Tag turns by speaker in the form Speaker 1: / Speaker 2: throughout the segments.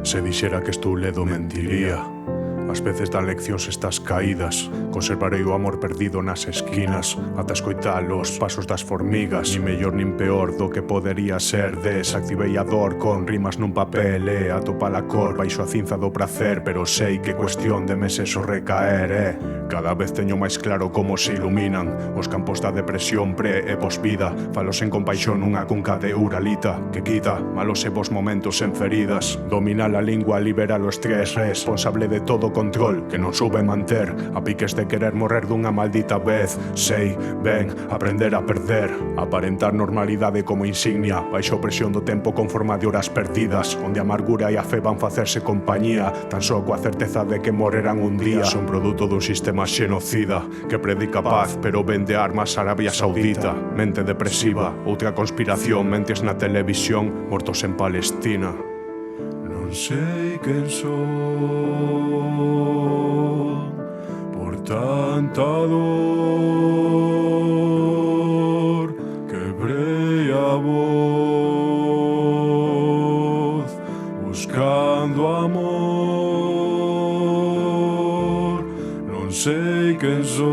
Speaker 1: Se dixera que estou ledo mentiría. Ás veces dan leccións estas caídas. Conservarei o amor perdido nas esquinas ata escoitar os pasos das formigas. Ni mellor nin peor do que podería ser. Desactivei a dor con rimas nun papel e atopar a cor baixo a cinza do prazer. Pero sei que cuestión de meses o recaer. Cada vez teño máis claro como se iluminan os campos da depresión pre e posvida. Falo sen compaixón nunha cunca de uralita que quita malos e bons momentos en feridas. Domina a lingua, libera o estrés. Responsable de todo control que non soube manter a piques de querer morrer dunha maldita vez. Sei ben aprender a perder, aparentar normalidade como insignia baixo presión do tempo con forma de horas perdidas, onde a amargura e a fe van facerse compañía tan só coa certeza de que morrerán un día. Son produto dun sistema xenocida que predica paz pero vende armas a Arabia Saudita. Mente depresiva, outra conspiración, mentes na televisión, mortos en Palestina. Non sei quen son por tanta dor. Quebrei a voz buscando amor. Non sei quen son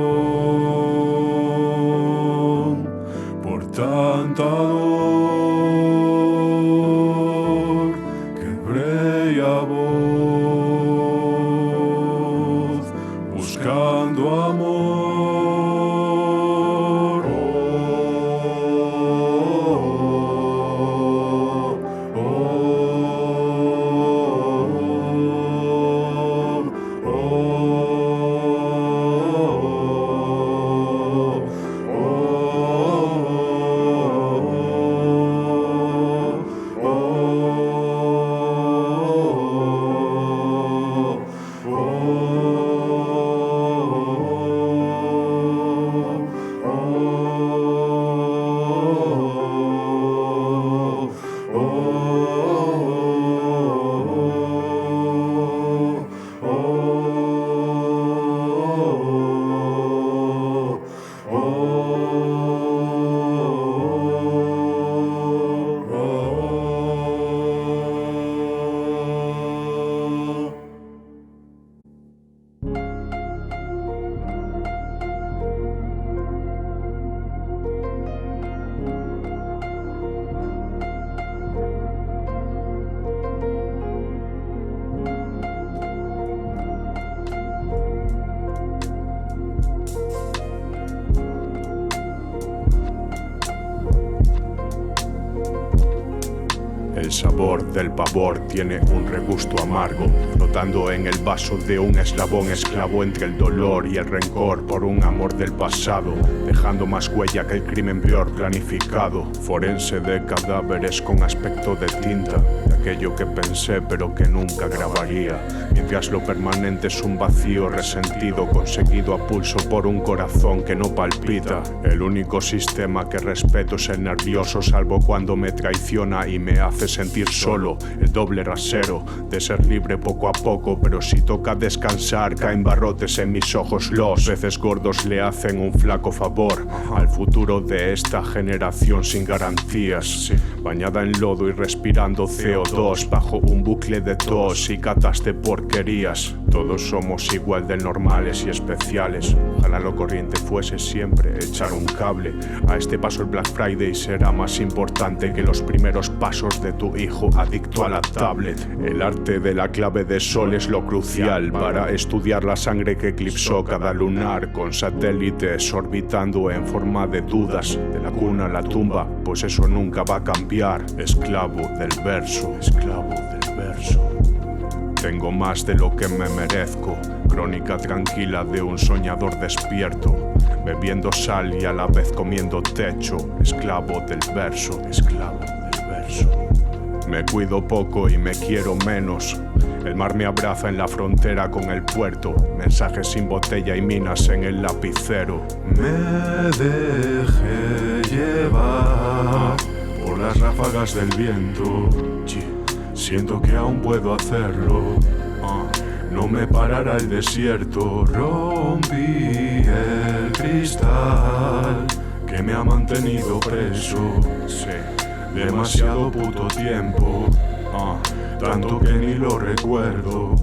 Speaker 1: por tanta dor. Quebrei a voz buscando amor. El sabor del pavor tiene un regusto amargo, flotando en el vaso de un eslabón esclavo entre el dolor y el rencor por un amor del pasado, dejando más huella que el crimen peor planificado. Forense de cadáveres con aspecto de tinta, de aquello que pensé pero que nunca grabaría, mientras lo permanente es un vacío resentido conseguido a pulso por un corazón que no palpita. El único sistema que respeto es el nervioso, salvo cuando me traiciona y me hace sentir solo, el doble rasero de ser libre poco a poco, pero si toca descansar caen barrotes en mis ojos. Los peces gordos le hacen un flaco favor al futuro de esta generación sin garantías, bañada en lodo y respirando CO2 bajo un bucle de tos y catas de porquerías. Todos somos igual de normales y especiales. Ojalá lo corriente fuese siempre echar un cable. A este paso el Black Friday será más importante que los primeros pasos de tu hijo adicto a la tablet. El arte de la clave de sol es lo crucial para estudiar la sangre que eclipsó cada lunar, con satélites orbitando en forma de dudas, de la cuna a la tumba, pues eso nunca va a cambiar. Esclavo del verso, esclavo del verso. Tengo más de lo que me merezco, crónica tranquila de un soñador despierto, bebiendo sal y a la vez comiendo techo. Esclavo del verso, esclavo del verso. Me cuido poco y me quiero menos. El mar me abraza en la frontera con el puerto. Mensajes sin botella y minas en el lapicero. Me dejé llevar por las ráfagas del viento. Siento que aún puedo hacerlo. No me parará el desierto. Rompí el cristal que me ha mantenido preso. Demasiado puto tiempo. tanto que ni lo recuerdo.